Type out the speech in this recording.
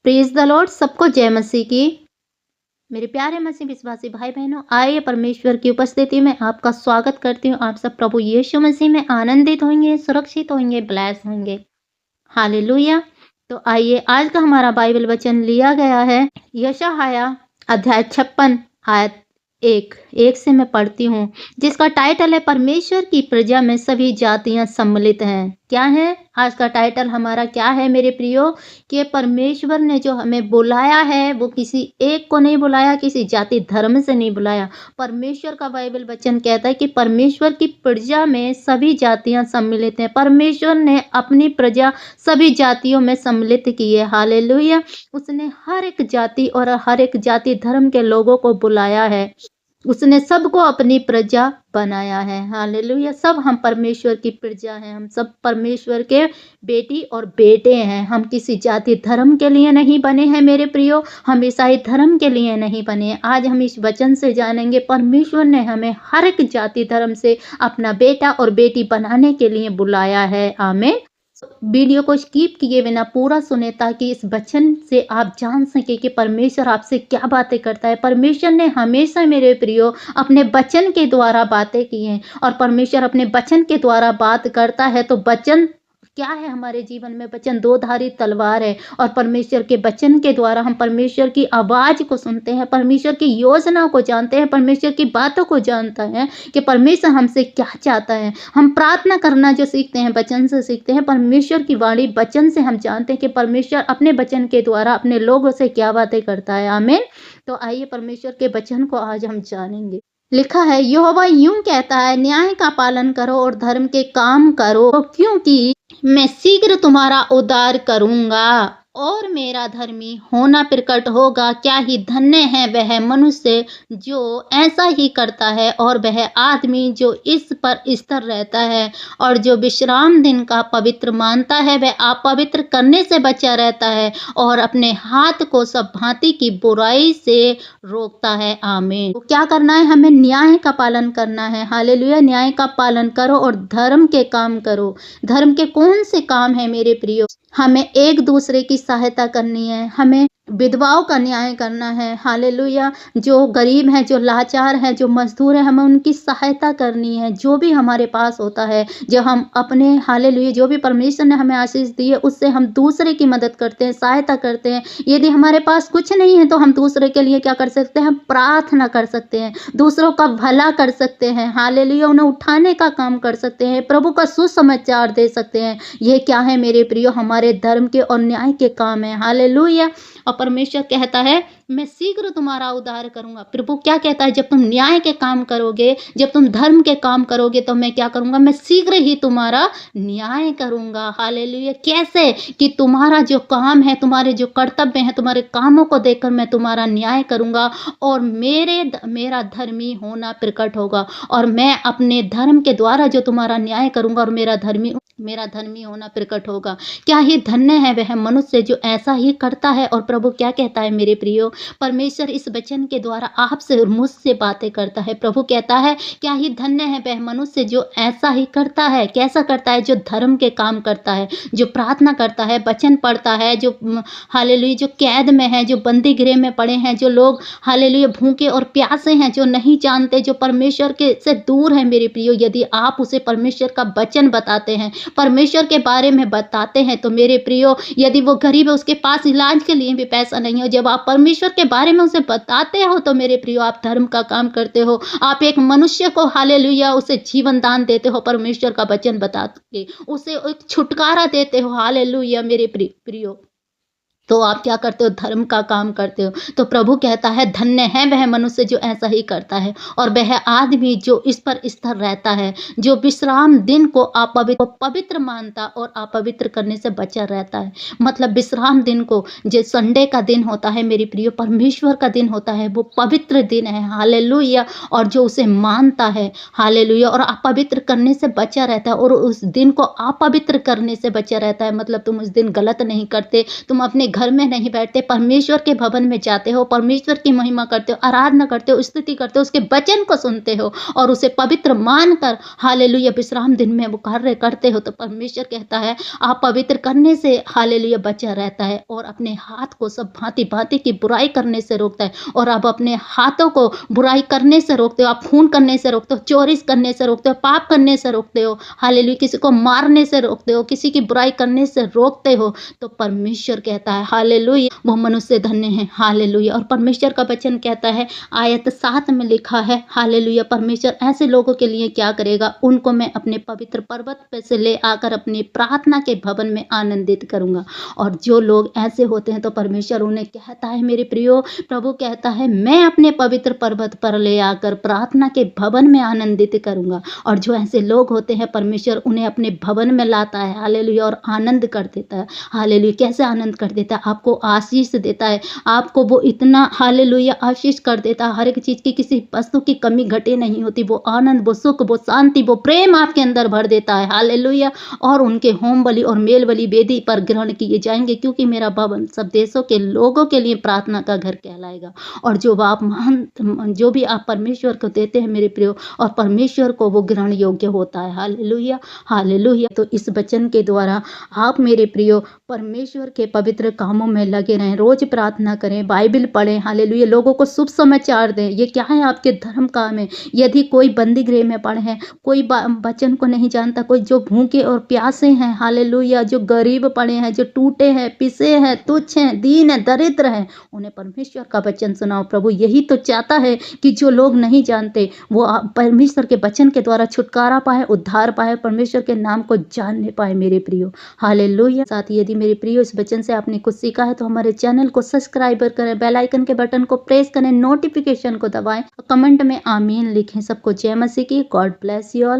Praise the Lord. सबको जय मसीह की। मेरे प्यारे मसीह विश्वासी भाई बहनों, आइए परमेश्वर की उपस्थिति में आपका स्वागत करती हूँ। आप सब प्रभु यीशु मसीह में आनंदित होंगे, सुरक्षित होंगे, ब्लेस होंगे। हालेलुया। तो आइए, आज का हमारा बाइबल वचन लिया गया है यशायाह अध्याय 56 आयत 1 से मैं पढ़ती हूँ, जिसका टाइटल है परमेश्वर की प्रजा में सभी जातियां सम्मिलित हैं। क्या है आज का टाइटल हमारा? क्या है मेरे प्रियो? कि परमेश्वर ने जो हमें बुलाया है वो किसी एक को नहीं बुलाया, किसी जाति धर्म से नहीं बुलाया। परमेश्वर का बाइबल वचन कहता है कि परमेश्वर की प्रजा में सभी जातियां सम्मिलित हैं। परमेश्वर ने अपनी प्रजा सभी जातियों में सम्मिलित की है। हालेलुया। उसने हर एक जाति और हर एक जाति धर्म के लोगों को बुलाया है। उसने सबको अपनी प्रजा बनाया है। हालेलुया। सब हम परमेश्वर की प्रजा हैं। हम सब परमेश्वर के बेटी और बेटे हैं। हम किसी जाति धर्म के लिए नहीं बने हैं मेरे प्रियो, हम ईसाई धर्म के लिए नहीं बने हैं। आज हम इस वचन से जानेंगे परमेश्वर ने हमें हर एक जाति धर्म से अपना बेटा और बेटी बनाने के लिए बुलाया है। आमीन। वीडियो को स्किप किए बिना पूरा सुने, ताकि इस वचन से आप जान सके कि परमेश्वर आपसे क्या बातें करता है। परमेश्वर ने हमेशा मेरे प्रियो अपने वचन के द्वारा बातें की हैं, और परमेश्वर अपने वचन के द्वारा बात करता है। तो वचन क्या है हमारे जीवन में? वचन दो धारी तलवार है, और परमेश्वर के वचन के द्वारा हम परमेश्वर की आवाज को सुनते हैं, परमेश्वर की योजना को जानते हैं, परमेश्वर की बातों को जानता है कि परमेश्वर हमसे क्या चाहता है। हम प्रार्थना करना जो सीखते हैं वचन से सीखते हैं। परमेश्वर की वाणी वचन से हम जानते हैं कि परमेश्वर अपने वचन के द्वारा अपने लोगों से क्या बातें करता है। आमीन। तो आइए परमेश्वर के वचन को आज हम जानेंगे। लिखा है, यहोवा यूं कहता है, न्याय का पालन करो और धर्म के काम करो, क्योंकि मैं शीघ्र तुम्हारा उद्धार करूंगा और मेरा धर्मी होना प्रकट होगा। क्या ही धन्य है वह मनुष्य जो ऐसा ही करता है, और वह आदमी जो इस पर स्थिर रहता है, और जो विश्राम दिन का पवित्र मानता है, वह अपवित्र करने से बचा रहता है, और अपने हाथ को सब भांति की बुराई से रोकता है। आमीन। तो क्या करना है? हमें न्याय का पालन करना है। हालेलुया। न्याय का पालन करो और धर्म के काम करो। धर्म के कौन से काम है मेरे प्रियो? हमें एक दूसरे की सहायता करनी है, हमें विधवाओं का न्याय करना है। हालेलुया। जो गरीब हैं, जो लाचार हैं, जो मजदूर हैं, हमें उनकी सहायता करनी है। जो भी हमारे पास होता है, जो हम अपने हालेलुया जो भी परमेश्वर ने हमें आशीष दी है, उससे हम दूसरे की मदद करते हैं, सहायता करते हैं। यदि हमारे पास कुछ नहीं है तो हम दूसरे के लिए क्या कर सकते हैं? हम प्रार्थना कर सकते हैं, दूसरों का भला कर सकते हैं। हालेलुया। उन्हें उठाने का काम कर सकते हैं, प्रभु का सुसमाचार दे सकते हैं। ये क्या है मेरे प्रियो? हमारे धर्म के और न्याय के काम है। हालेलुया। और परमेश्वर कहता है, मैं शीघ्र तुम्हारा उद्धार करूंगा। प्रभु क्या कहता है? जब तुम न्याय के काम करोगे, जब तुम धर्म के काम करोगे, तो मैं क्या करूंगा? मैं शीघ्र ही तुम्हारा न्याय करूंगा। हालेलुया। कैसे? कि तुम्हारा जो काम है, तुम्हारे जो कर्तव्य हैं, तुम्हारे कामों को देखकर मैं तुम्हारा न्याय करूंगा, और मेरा धर्मी होना प्रकट होगा। और मैं अपने धर्म के द्वारा जो तुम्हारा न्याय करूंगा, और मेरा धर्मी होना प्रकट होगा। क्या ही धन्य है वह मनुष्य जो ऐसा ही करता है। और प्रभु क्या कहता है मेरे प्रियो? परमेश्वर इस वचन के द्वारा आपसे और मुझसे बातें करता है। प्रभु कहता है, क्या ही धन्य है वह मनुष्य जो ऐसा ही करता है। कैसा करता है? जो धर्म के काम करता है, जो प्रार्थना करता है, वचन पढ़ता है, जो हालेलुया जो कैद में है, जो बंदी गृह में पड़े हैं, जो लोग हालेलुया भूखे और प्यासे हैं, जो नहीं जानते, जो परमेश्वर के से दूर है मेरे प्रियो। यदि आप उसे परमेश्वर का वचन बताते हैं, परमेश्वर के बारे में बताते हैं, तो मेरे प्रियो, यदि वो गरीब है, उसके पास इलाज के लिए भी पैसा नहीं हो, जब आप परमेश्वर के बारे में उसे बताते हो, तो मेरे प्रियो आप धर्म का काम करते हो। आप एक मनुष्य को हालेलुया उसे जीवन दान देते हो, परमेश्वर का वचन बता के उसे एक छुटकारा देते हो। हालेलुया मेरे प्रियो। तो आप क्या करते हो? धर्म का काम करते हो। तो प्रभु कहता है, धन्य है वह मनुष्य जो ऐसा ही करता है, और वह आदमी जो इस पर स्थिर रहता है, जो विश्राम दिन को पवित्र मानता और अपवित्र करने से बचा रहता है। मतलब विश्राम दिन को, जो संडे का दिन होता है मेरे प्रियो, परमेश्वर का दिन होता है, वो पवित्र दिन है। हालेलुया। और जो उसे मानता है, हालेलुया, और अपवित्र करने से बचा रहता है, और उस दिन को अपवित्र करने से बचा रहता है। मतलब तुम उस दिन गलत नहीं करते, तुम अपने घर में नहीं बैठते, परमेश्वर के भवन में जाते हो, परमेश्वर की महिमा करते हो, आराधना करते हो, स्तुति करते हो, उसके वचन को सुनते हो और उसे पवित्र मानकर हालेलुया विश्राम दिन में वो कार्य करते हो, तो परमेश्वर कहता है आप पवित्र करने से हालेलुया बचा रहता है और अपने हाथ को सब भांति भांति की बुराई करने से रोकता है। और आप अपने हाथों को बुराई करने से रोकते हो, आप खून करने से रोकते हो, चोरी करने से रोकते हो, पाप करने से रोकते हो, हालेलुया किसी को मारने से रोकते हो, किसी की बुराई करने से रोकते हो, तो परमेश्वर कहता है हालेलुया वो मनुष्य धन्य है। हालेलुया। और परमेश्वर का वचन कहता है आयत 7 में लिखा है हालेलुया परमेश्वर ऐसे लोगों के लिए क्या करेगा, उनको मैं अपने पवित्र पर्वत पे से ले आकर अपनी प्रार्थना के भवन में आनंदित करूंगा। और जो लोग ऐसे होते हैं तो परमेश्वर उन्हें कहता है मेरे प्रियो, प्रभु कहता है मैं अपने पवित्र पर्वत पर ले आकर प्रार्थना के भवन में आनंदित करूंगा। और जो ऐसे लोग होते हैं परमेश्वर उन्हें अपने भवन में लाता है हालेलुया और आनंद कर देता है। हालेलुया कैसे आनंद कर देता है, आपको आशीष देता है, आपको वो इतना हालेलुया आशीष कर देता है, हर एक चीज की किसी वस्तु की कमी घटे नहीं होती, वो आनंद, वो सुख, वो शांति, वो प्रेम आपके अंदर भर देता है। हालेलुया। और उनके होम बलि और मेल बलि वेदी पर ग्रहण किए जाएंगे, क्योंकि मेरा भवन सब देशों के लोगों के लिए प्रार्थना का घर कहलाएगा। और जो भी आप परमेश्वर को देते हैं मेरे प्रियो, और परमेश्वर को वो ग्रहण योग्य होता है। Hallelujah hallelujah. तो इस वचन के द्वारा आप मेरे प्रियो परमेश्वर के पवित्र कामों में लगे रहें, रोज प्रार्थना करें, बाइबल पढ़ें, हालेलुया लोगों को शुभ समाचार दें। ये क्या है, आपके धर्म काम है। यदि कोई बंदी गृह में पड़े हैं, कोई वचन को नहीं जानता, कोई जो भूखे और प्यासे हैं, हालेलुया जो गरीब पड़े हैं, जो टूटे हैं, पिसे हैं, तुच्छ हैं, दीन हैं, दरिद्र हैं, उन्हें परमेश्वर का वचन सुनाओ। प्रभु यही तो चाहता है कि जो लोग नहीं जानते वो परमेश्वर के वचन के द्वारा छुटकारा पाए, उद्धार पाए, परमेश्वर के नाम को जानने पाए मेरे प्रियो। हालेलुया। साथ ही यदि मेरे प्रियो इस वचन से आपने कुछ सीखा है तो हमारे चैनल को सब्सक्राइब करें, बेल आइकन के बटन को प्रेस करें, नोटिफिकेशन को दबाएं और कमेंट में आमीन लिखें। सबको जय मसीह की। God bless you all.